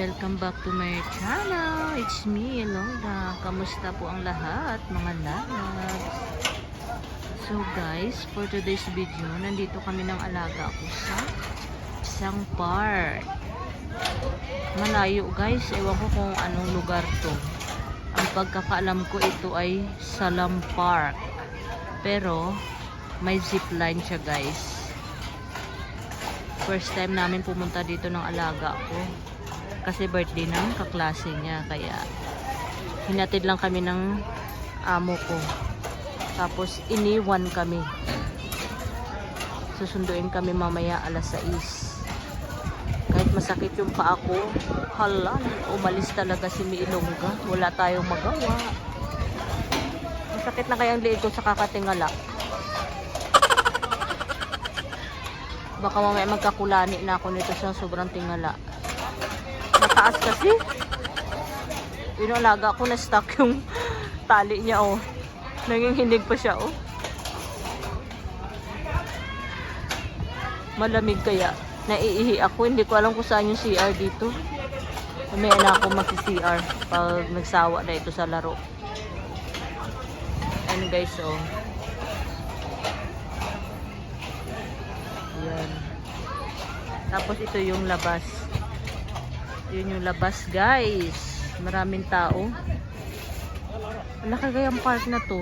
Welcome back to my channel. It's me, Elonda. Kamusta po ang lahat, mga loves? So guys, for today's video, nandito kami ng alaga ko sa isang park. Malayo guys, ewan ko kung anong lugar to. Ang pagkakaalam ko ito ay Salam Park. Pero may zipline siya guys. First time namin pumunta dito ng alaga ko. Kasi birthday ng kaklase niya. Kaya hinatid lang kami ng amo ko. Tapos iniwan kami. Susunduin kami mamaya alas 6. Kahit masakit yung paa ko, hala, umalis talaga si Ilongga. Wala tayong magawa. Masakit na kayang liig ko sa kakatingala. Baka mamaya magkakulani na ako nito sa sobrang tingala. Mataas kasi. Yung alaga ko na stuck yung tali niya oh. Nanginginig pa siya oh. Malamig kaya. Naiihi ako. Hindi ko alam kung saan yung CR dito. May anak ako magsi-CR pag nagsawa na ito sa laro. And guys oh. Yan. Tapos ito yung labas. Yun yung labas guys. Maraming tao. Wala kagayang park na to.